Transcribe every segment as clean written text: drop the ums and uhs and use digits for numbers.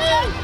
Go!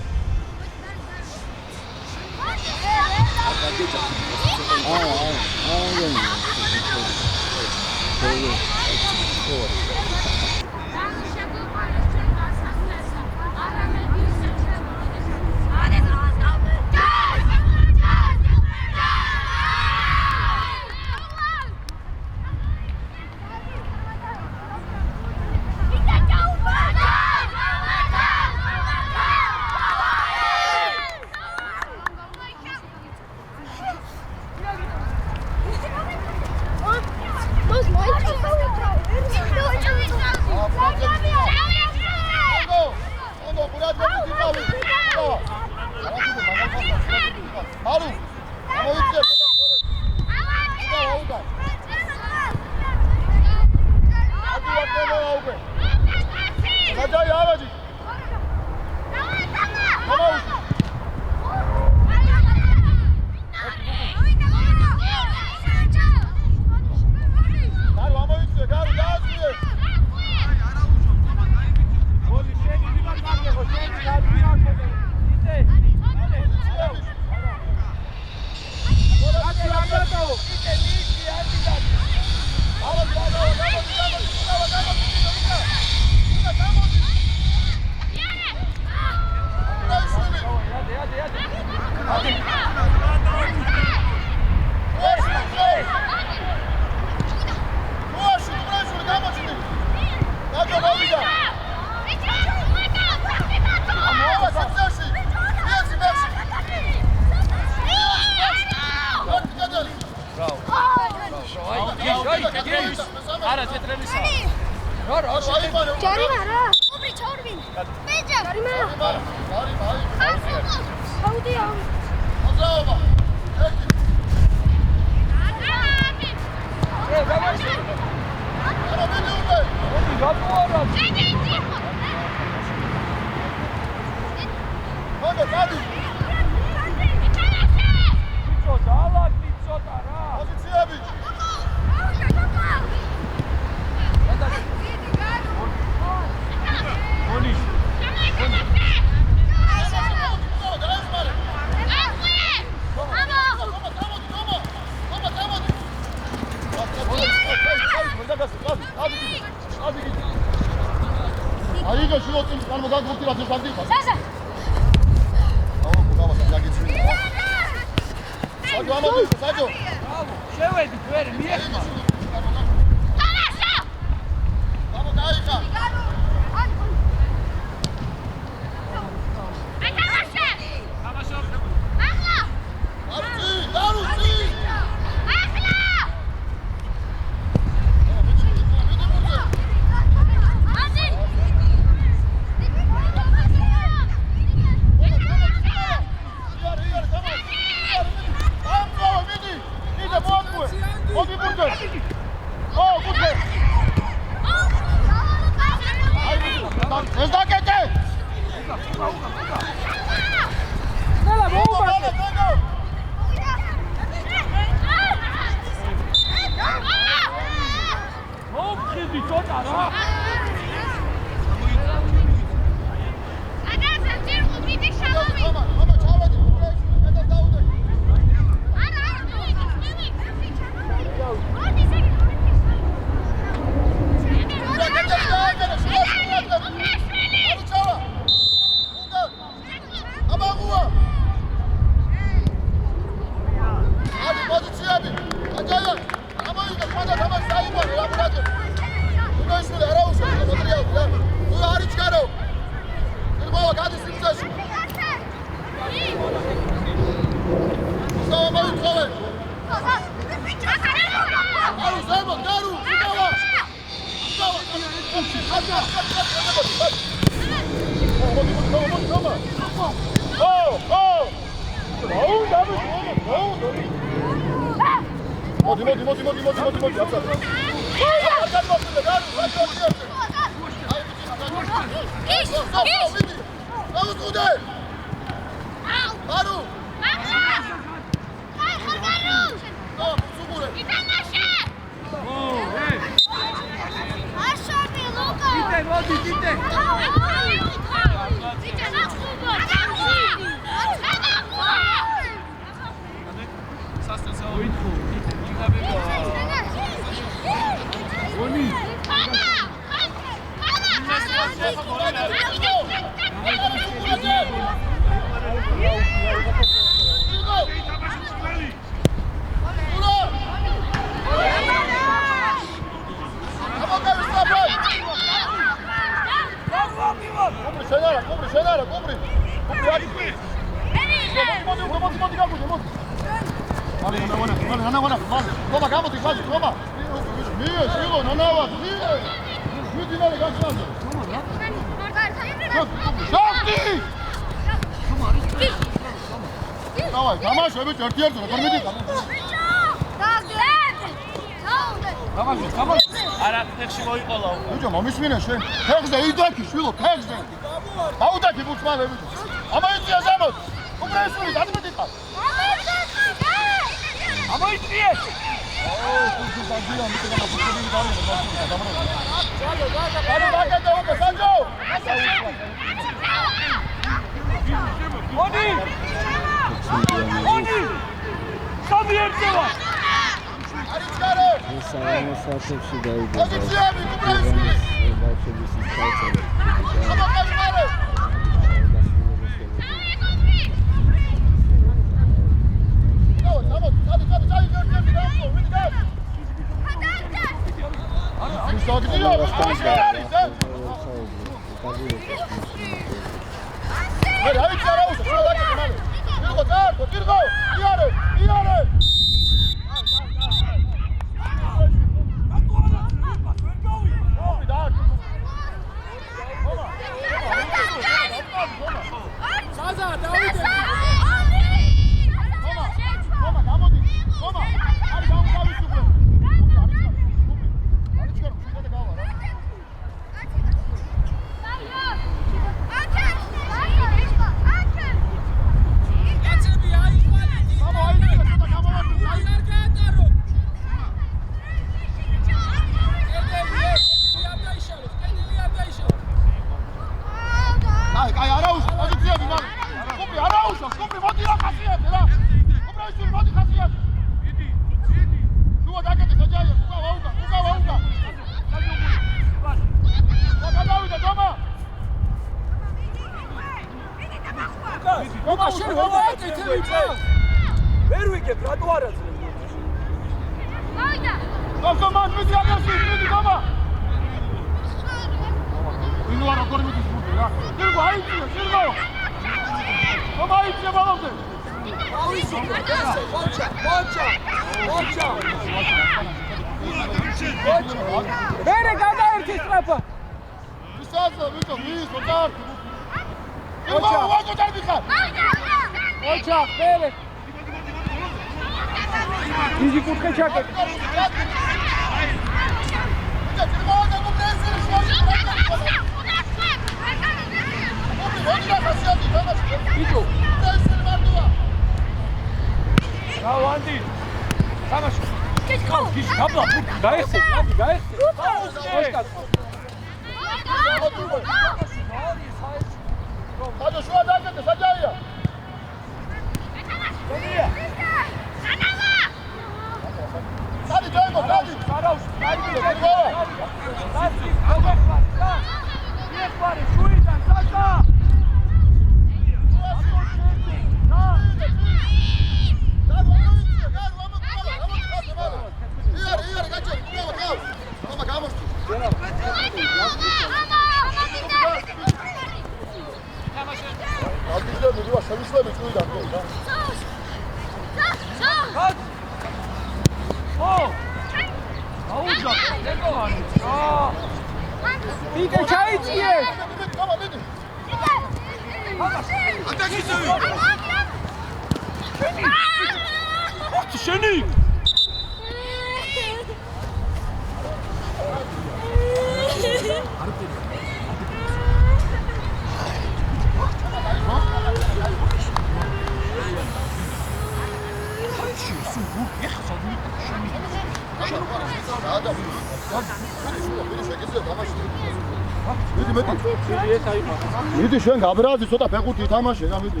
მიდი შენ გაბრაზი ცოტა ფეხუთი ითამაშე რა მიდი.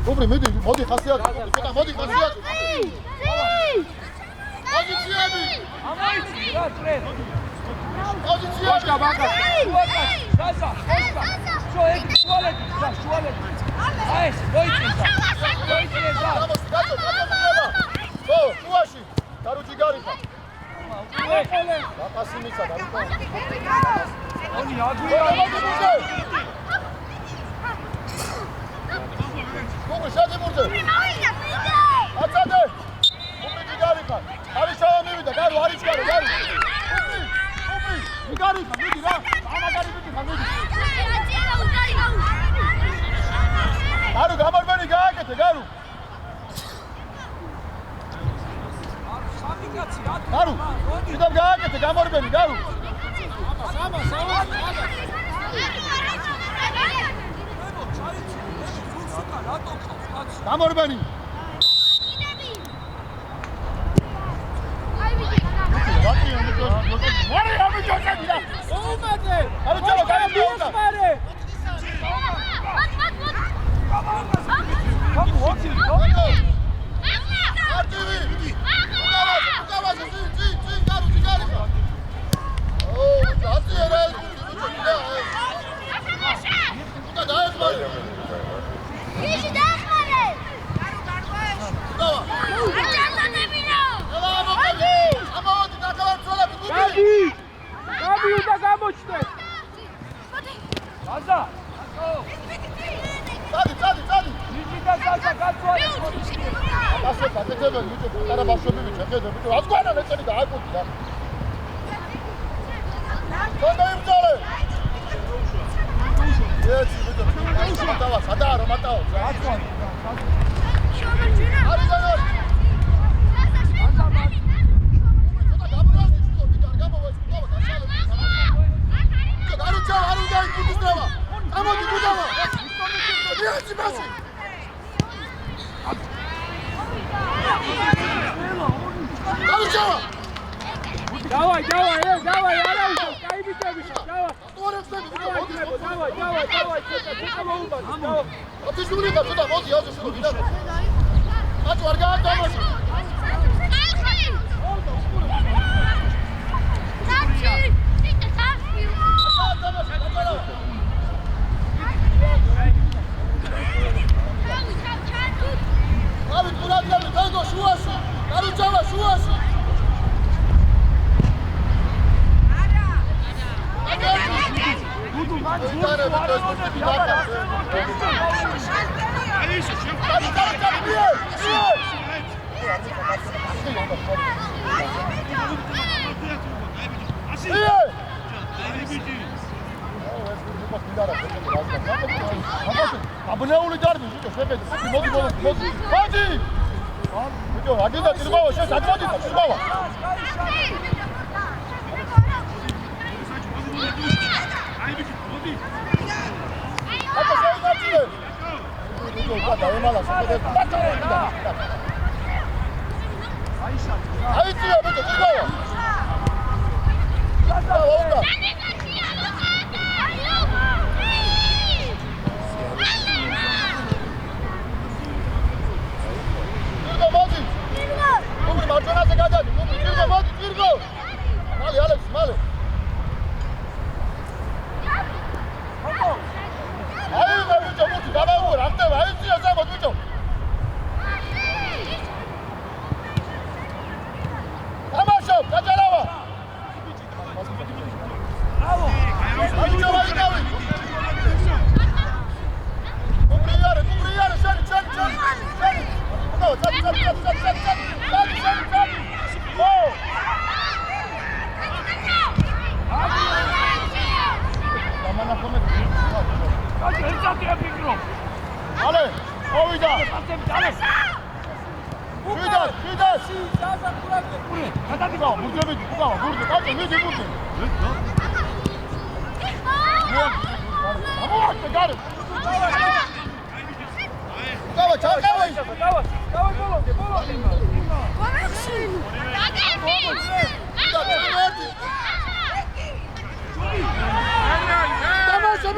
უბრალოდ მიდი მოდი ხასიათი ცოტა მოდი ხასიათი. პოზიციები. ამოიცი რა წრეს. პოზიციები. დასა. შო ეგ შუალეთი და შუალეთი. აი ეს მოიწინდა. მოიწინდა. ო, შუაში. გარუჯი გარიხა. დაპასი მიცა გარიხა. ონი აგვია. გუგა შადიმურზე. აცადე. უმიდი გარიხა. არის შავა მივიდა, გარო არის გარო. გარიხა, მიდი რა. ამაგარი მიდი ხა მიდი. გარო გამარბენი გააკეთე, გარო. გარო. შედამ გააკეთე, გამარბენი, გარო. სამა. გამორბენი Давай,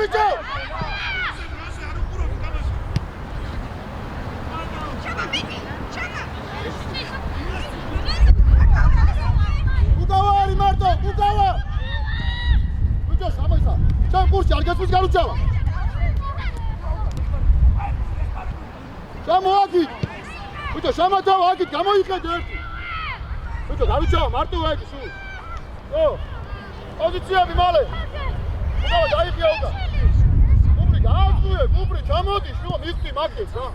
bicho! Ukawa ari Marto, ukawa! Bicho, samaisa. Çam kursi, arkasımız garuçava. Çam oakit. Bicho, şama çava oakit, gamo yıka dörtü. Bicho, garuçava, Marto oakit, şu. O. Pozicija bi male. Ukawa, daj ih jauka. Bubri, gazuje, bubri, čam odiš, no, nisi makneš, da.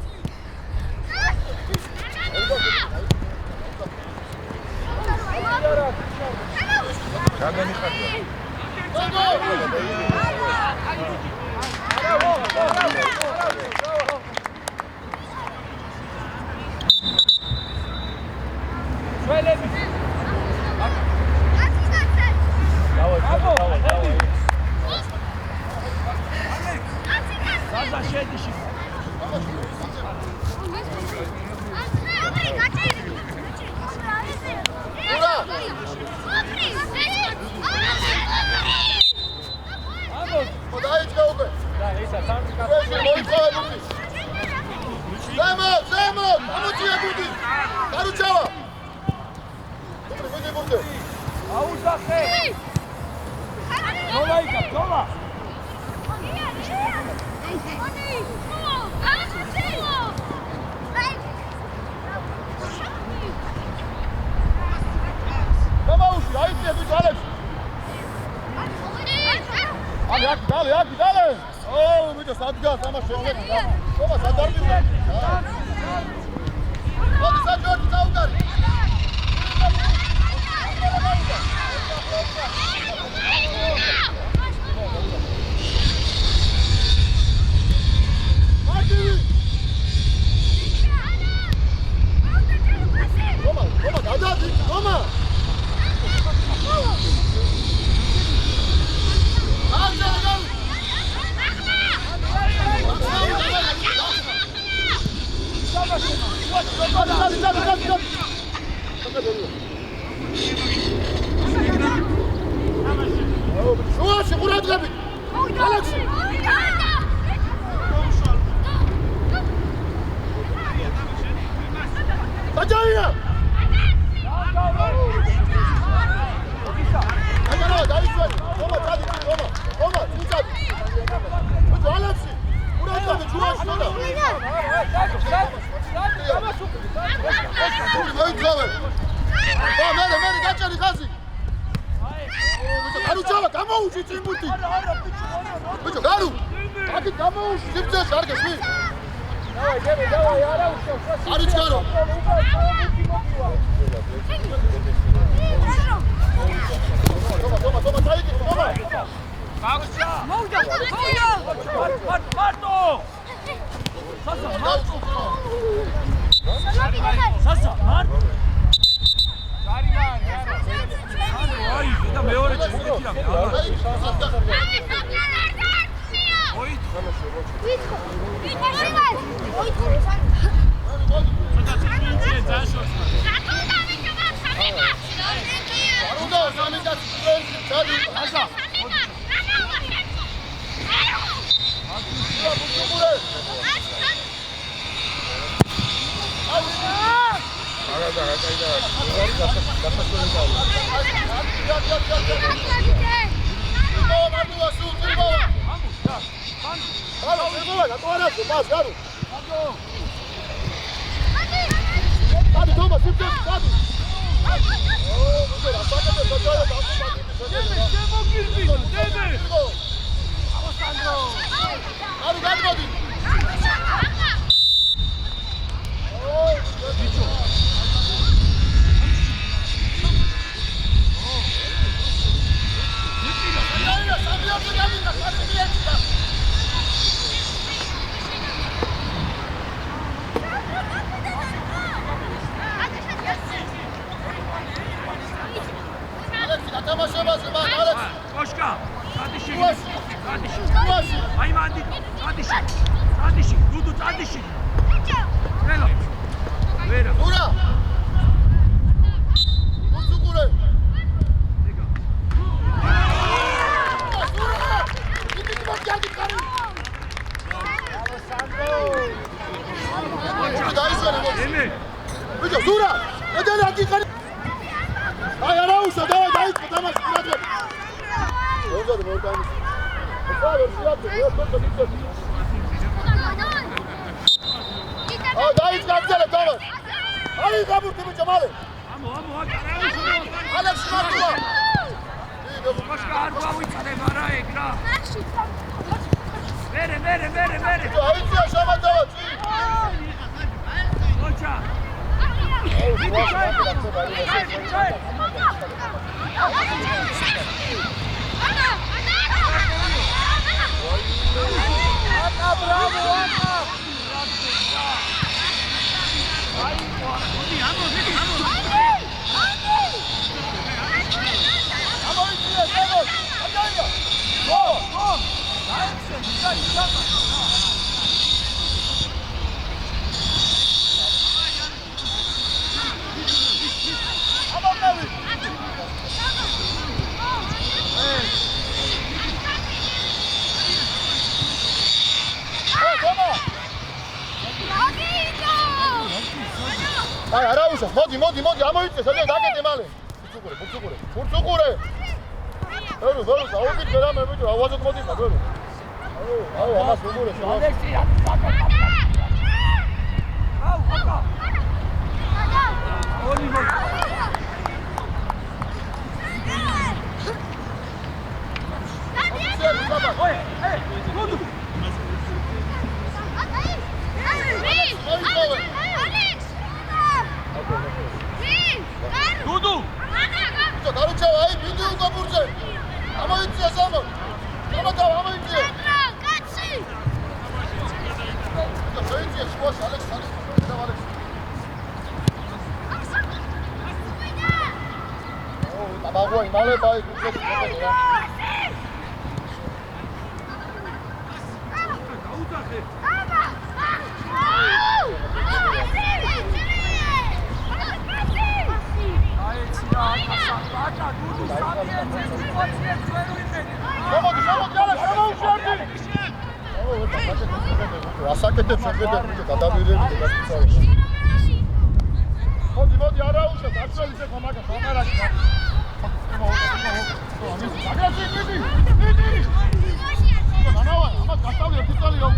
Kameni hadi. Şöyle bir. Zaza şey dişi. Podajić ga ube. Zemo, zemo, pomoći je budi. Garučava. Dobri, budi budi. A uza se. Sola igra, sola. Nema uši, ajde je, budi Aleks. Ali jaki, dale! O, vidio, sad ga, sama še uvijek. Toma, sad darbi uvijek. Odi sad Đorđe, za udari. Martivi! Toma, da, Toma! Şuaşı, Murat abi. Alexi. Kaçıyor. Hadi dayı söyle. Toma, hadi, Toma, uçak. Hadi Alexi. Murat abi, şuaşı orada. Hadi cover. Tamam, meri, kaçani kazi. Garu čava, kamo uši cimbuti? Bićo, Garu! Aki, kamo uši, cimćeš, Arke, svi! Давай, Ара ушел. Arić, Garu! Toma, taj idi, Toma! Marto! Sasa, Marto! Ay, da მეორე ჩუქია მე. Geldik. ზურა ედელი აკიყარი აი არა უშო დაიწყო თამაში პირადად მოვზადე მორგანის ხალხი შეაძლო აი დაიწყო ახლა თამაში აი გაბურთი ბიჭო მალე ამო ალექს მარტოა მაშკა არ გავიწადე მარა ეგ რა მერე აიცია შემაძავა წი ოჩა აი არა უშო მოდი ამოიწე სადღაც დაგეთე მალე ფურცუყურე ვერო აუგით რა მე ბიჭო ავაზოთ მოდიხარ ვერო აუ ამას უყურე ალექსი აუ აკა ოლი მო დუდუ ბიჭო გარუჩავა აი ვიდეო გაბურზე ამოიწია სამო ამოიწია კაცი ბიჭო შეიწია შუაში ალექს აბაგუა იმალე ბაი კუჩეს მოყედა რა გაუძახე აკა დუდუ სამიეთზე სიტუაციებს ვერ ვიმედი მოდი შემოუშორდი ასაკეთებს შეხედე ბიჭო გადავირები და გასწავლე მოდი არა უშო დაწველი შეხო მაგას ამარაში აგრესი მიდი მანავა ამას გასწავლე ერთი წელი რომ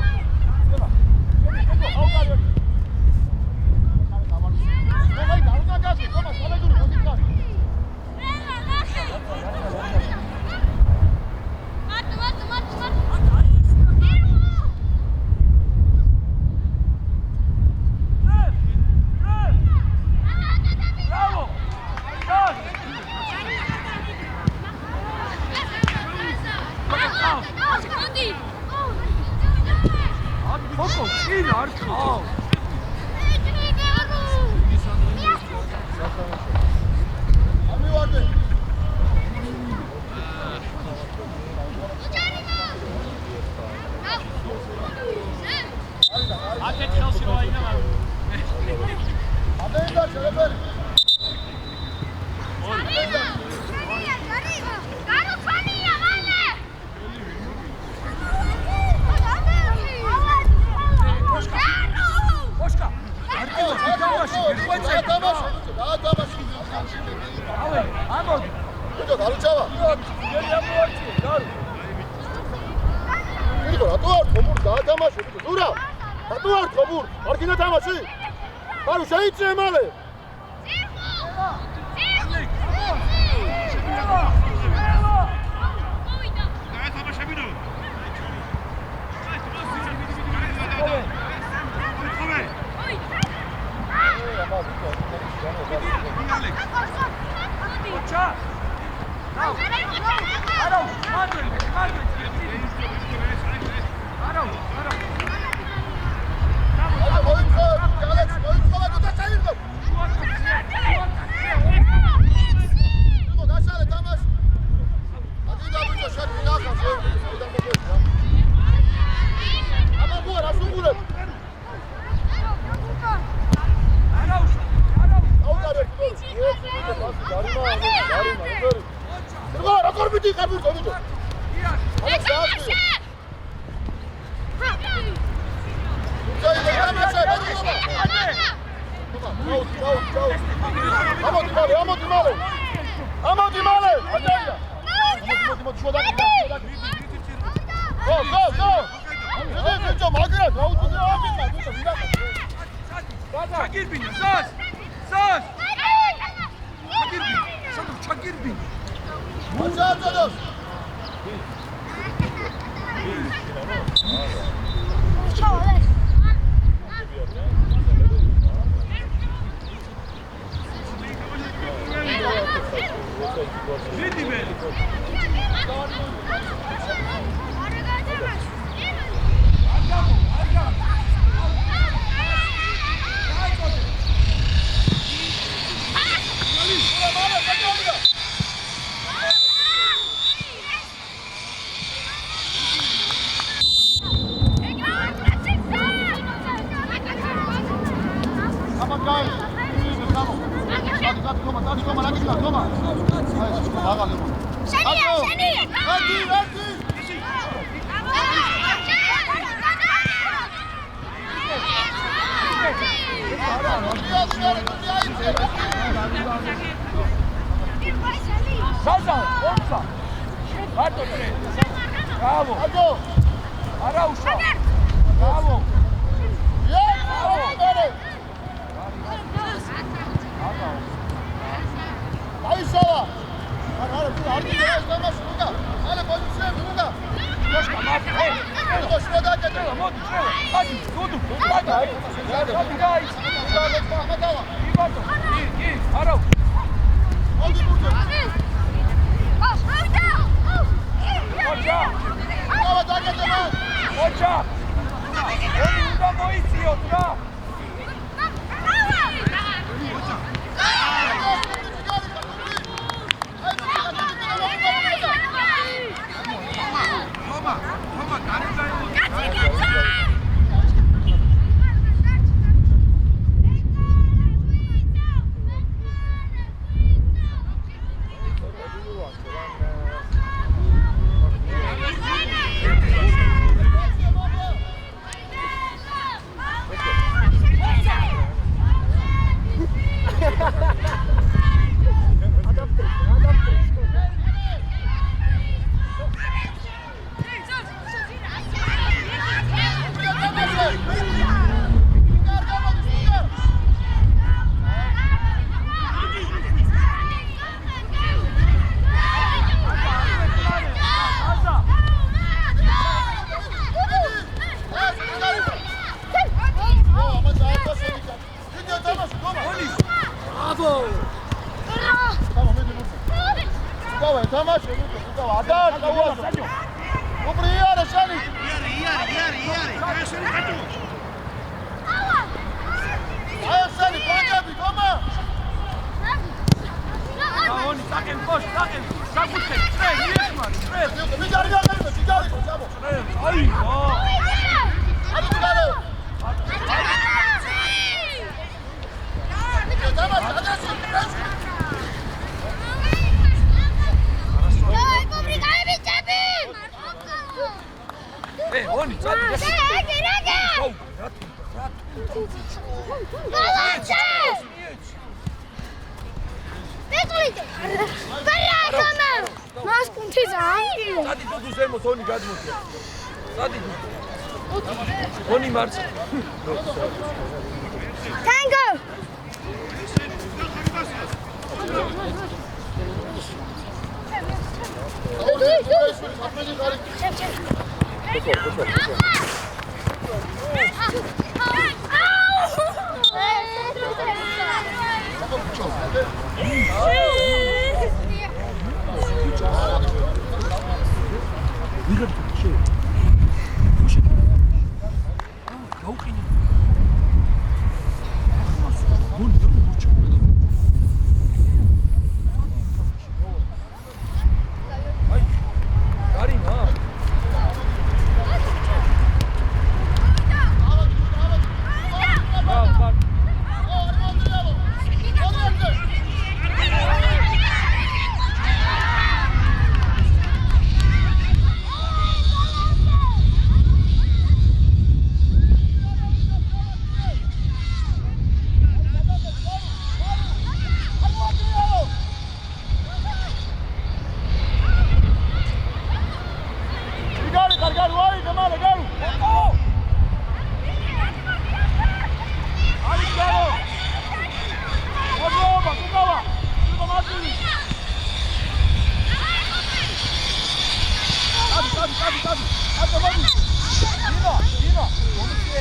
Amadi male. Ajaya. Amadi şurada. Go. Şurada magra. Rautun ağabeyim. ჩაგირბინა, სას! სას! ჩაგირბინა, სადო ჩაგირბინა. მოძაძადოს. ჩავალეს. მიდი მე. Saza, forza. Guarda tre. Bravo. Ara usha. Bravo. Ayşala. Hadi biraz şurada. Hadi pozisyon burada. Koşma, Martin. Hey. Şurada getir. Hadi, hadi, tudo. Hadi. Hadi guys. İbato. İyi. Ara. Hadi burada. Hoca. Bravo, daha getir. Hoca. Onu da moisiyor, tra. Toma,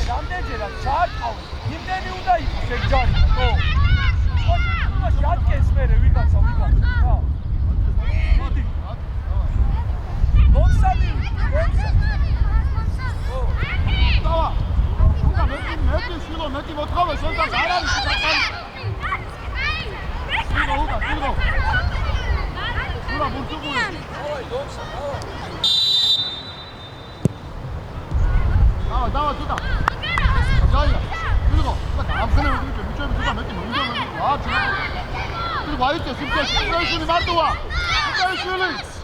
რამდენჯერად ჩაარტყავენ, იმდენი უნდა იყოს ეგ ჯარი, ხო? იმაში ადგენს მერე ვიღაცა. მოდი. მომსადი. დავა. მეტი შილო, მეტი მოთხოვე, შენთან არ არის საკარი. სულო. სულა ბურთუგული. დავა, ცოტა. გაია. სულო, ამხნე მიჩემ ცოტა მეტი მომიდა. ვაჩი. სულო, ვაიცე, სიმწეში მარტოა. სიმწეში.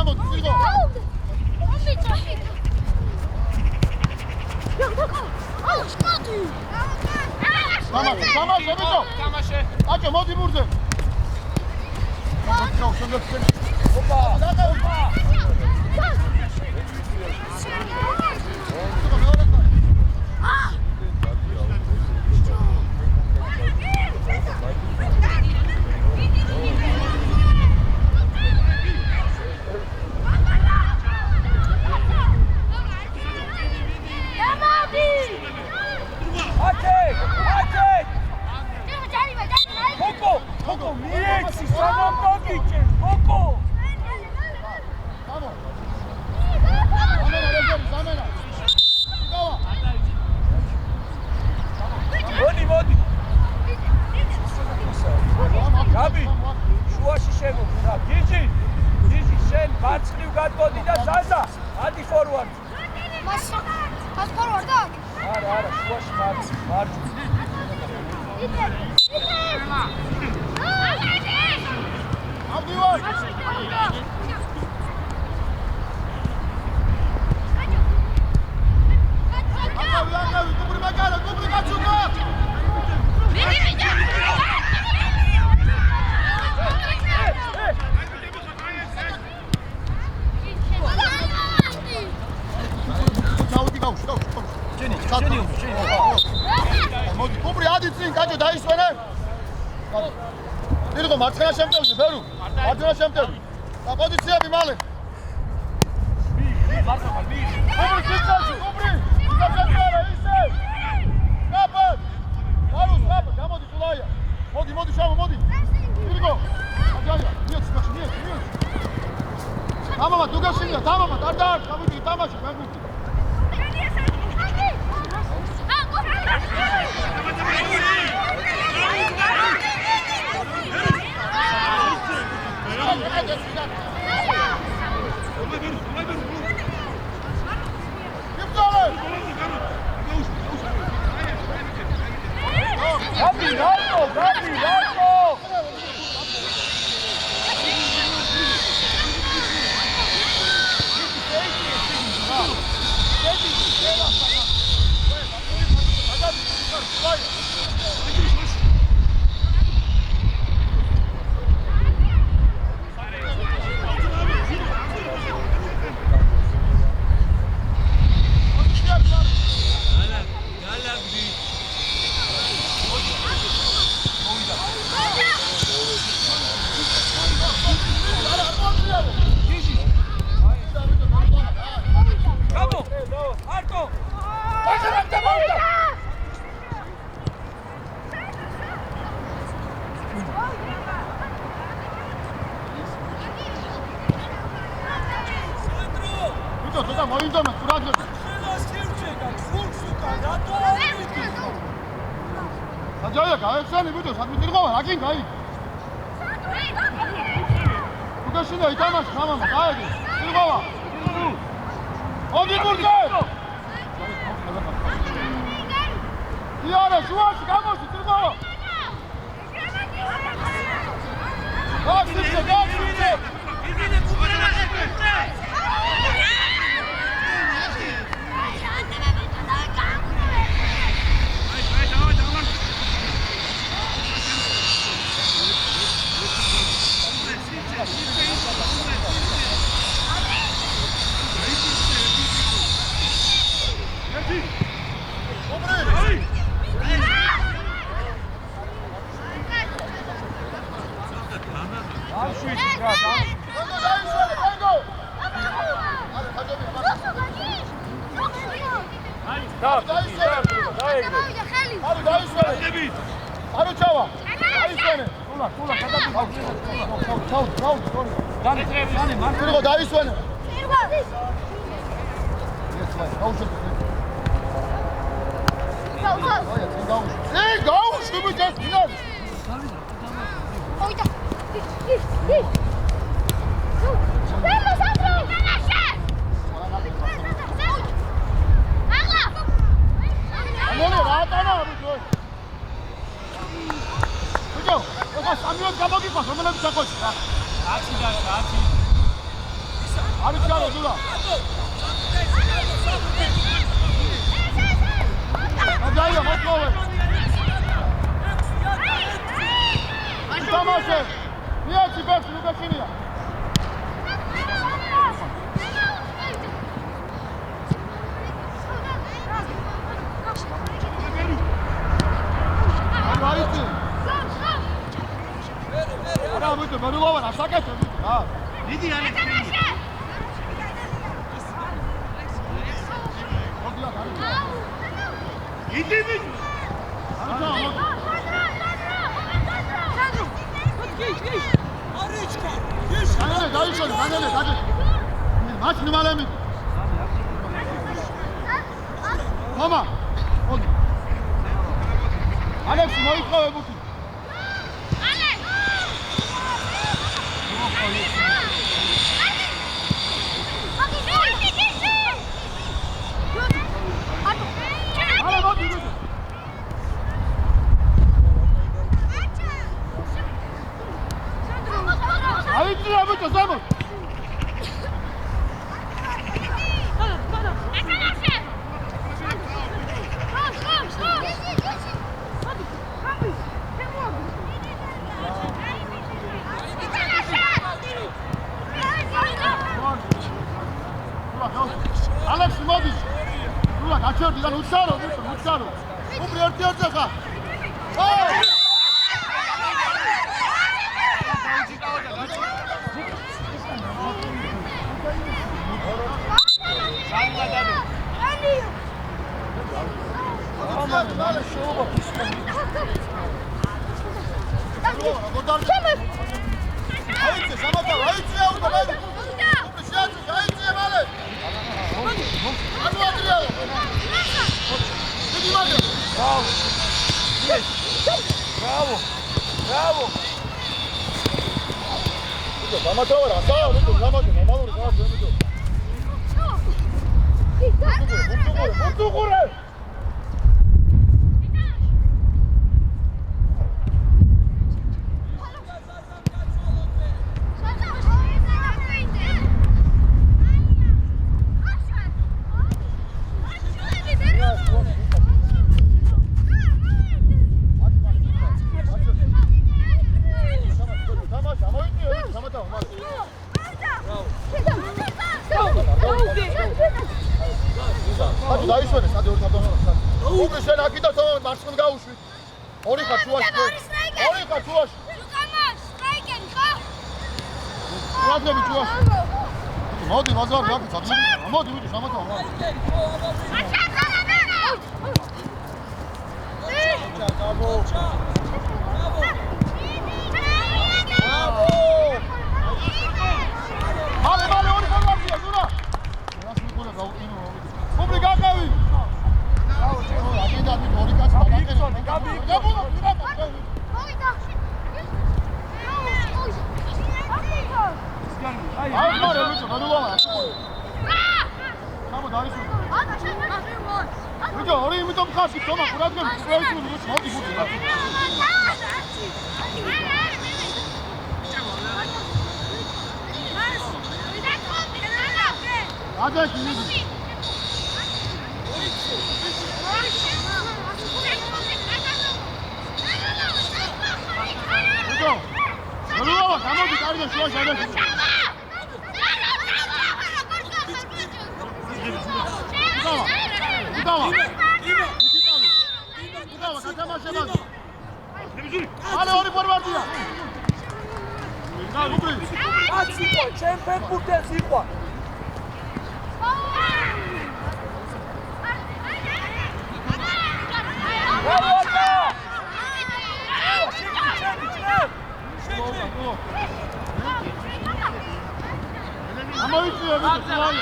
გამოდი, სირგო. თამაშე, ბიჭო. თამაშე. აჭო, მოდი მურზე. მოდი, შემდეგ შენ. ოპა. ოპა. Koko, მიეცი, სანამ გაგიჭერს, Koko. გამო. ამენა, რეგერი, ამენა. იგავა. მოდი. გაბი, შუაში შემოგვიდა. გიჯი, შენ მარცხნივ გადმოდი და ზაზა, ადი ფორვარდ. მას ფორვარდა? არა, შუაში მარჯვნივ. ავდივარ. აკავი, გუბრი მაგარა, გუბრი გაჩუქა. ჩაუდი გავუშვი. შენი. მოდი, გუბრი ადი წინ, კაჭო დაისვენე. ირგო მარცხენა შემტევზე, ბერუ. მარცხენა შემტევი. და პოზიციები მალე. გუბრი სიცოცხლე, გუბრი. გაბერა ისე. გაბერ. გარუს, გამოდი თულაია. მოდი, შავო, მოდი. ირგო. აჯალია, მიეც. დამამა თუ გაშინია, დამამა, დარ, გამიდი, თამაში, გამიდი. Gabi, Ralto! აჯაია, გაეცანი ბიჭო, სადმე ტრიღავა, რაგინ გაი. უკაშინდა ითამაში, მამამა, გაედი. ტრიღავა. მოდი მურზე. იარა, შუაში გამოჩი, ტრიღავა. გაჩვიდე. იგინე გუბერნა ეკეთე. არის ჩარო ზურა. დაია მოწოვე. თამაშე. მიაჩი ბექს ლუკაშინია. არის. რა მოიწე მერილოვან ასაკეთე რა. დიდი არის. იდი მიდი. განელე დაიშალე, განელე, დაჭე. მაც ნიმალემი. მამა. მოდი. ალექსი მოიწოვე ბუთი. Vamos! Alex, მოდი. Ლულა, გაჩერდი და უცარო, უცარო. უბრი ერთ-ერთი ხა. Bravo! Bravo! Zamatavara, sağ ol, normaluri, Vurdu gore! დაისვენე სადე ორ თაბა. უკვე შენ აქიდან თვითონ მარცხნ გაუშვი. ორი ხარ შუაში. ორი ხარ შუაში. უკამას, სტრაიკერი ხო? პრობლემი შუაში. მოდი ბაზარი აქ წადი. მოდი ვიდი სამოთო. მალე ორი ხარ ზურა. რას მიგონა გაუკინო. Public Gavi! Rulo, გამოდი კარგია შუაში ადაში. უდავა, გათამაშება. ალე ორი ფორვარდია. გაგუბრი. აცი ყო, ჩემპენ პუტენს იყო.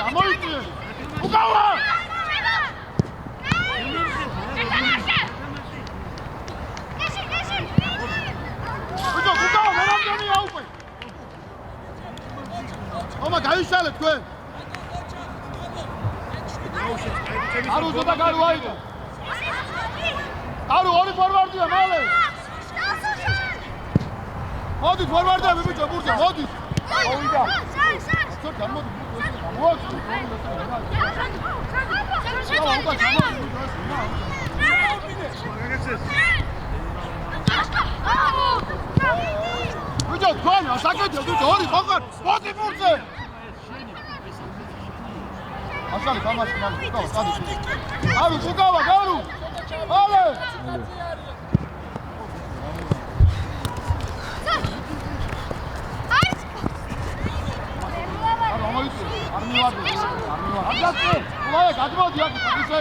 Amoitie! Ugawa! Ugawa, verandoni aupe. Oma gaishale თქვენ. Aru zoda garu aida. Aru ორი ფორვარდია მალე. მოდი ფორვარდები ბიჭო, ბურთი, მოდი. მოვიდა. Çok yanmadı. ვიჯო თქვენ ასაკეთე ვიჯო ორი ხოხარ მოდი ბურთზე ასალი თამაში მალე უკავა სადი ავი უკავა გარუ მალე არ მივადი აგაცე უაი გადმოდი აქ ისე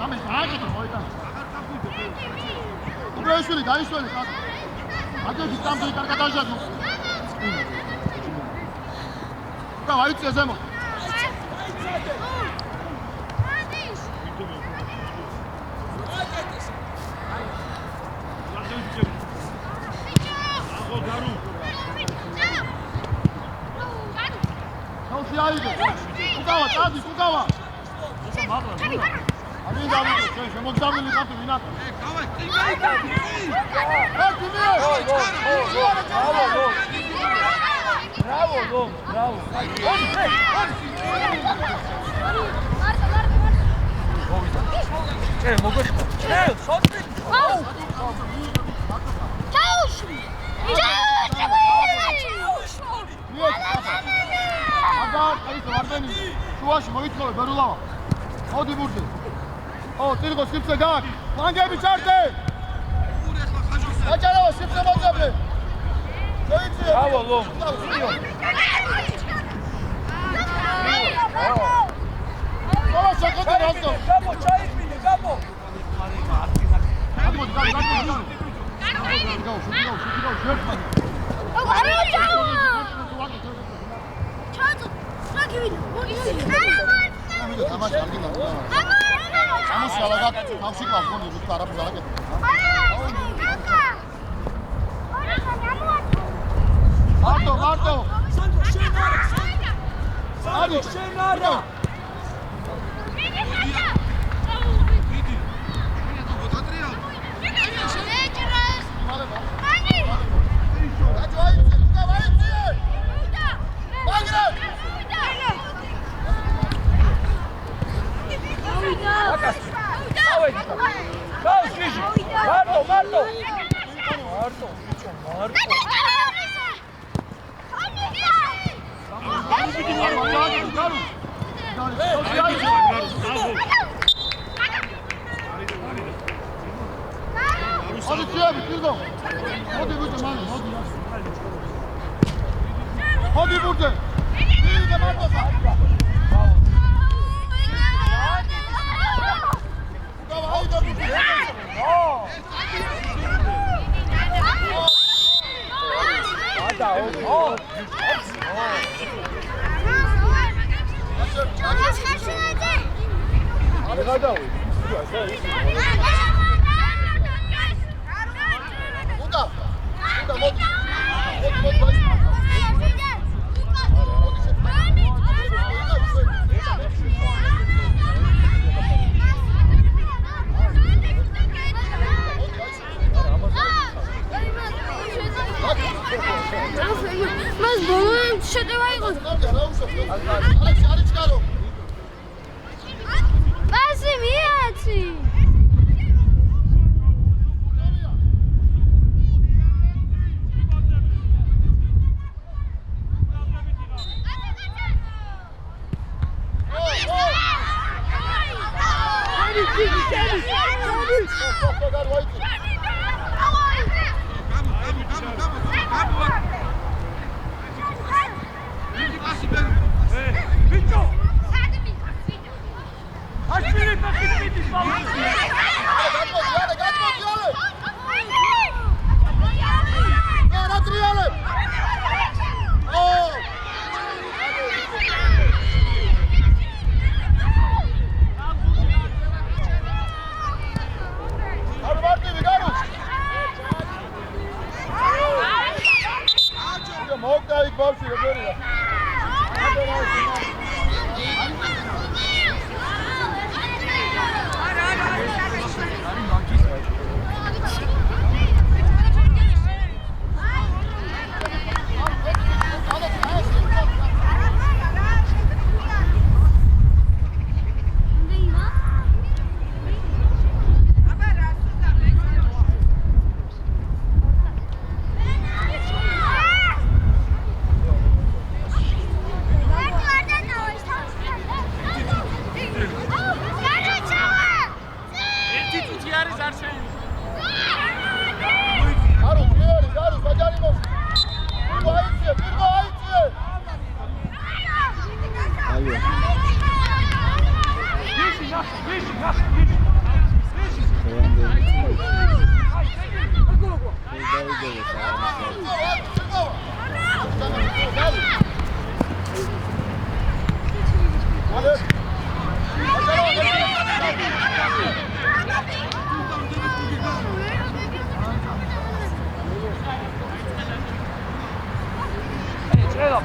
ამე სააკეთო მოიტან უბრალოდ დაიშველი ხარ აგები სამდი კარგად დაჟაგო და ვაიცე ზემო უკავა წადი უკავა ამი დავიდე ჩვენ შემოგზავნილი ხარ თუ ვინა ბრავო მოგეხმა სოთი ვარდენი შუაში მოიწოვე ბერულავა მოდი ბურთზე წირგო სიფზე გააკ ფლანგები ჩართე აჭარავა სიფზე მოძაბლე შეიცია ბრავო ლომ ყველა შეკეთე რასო გაბო ჩაიყვინე გაბო გადმოდი მოდი ბურთზე დიდი მარტოსა მას ბოლომდე შეტევა იყო. ბასი მიაცი.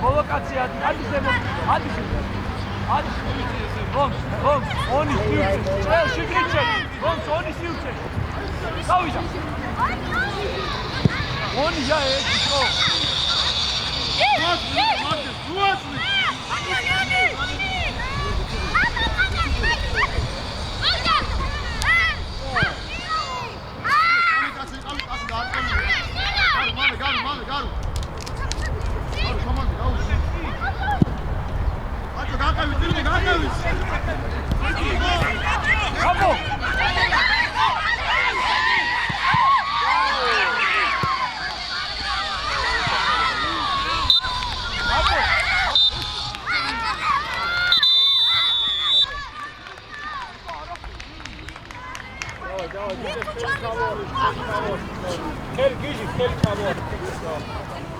Provokacija, hadi se mo, hadi se. Hadi. Bom, oni si uče. Evo Šikriće, oni si uče. Kao iza. Oni ja eti to. Bravo! Gel, gel, gel,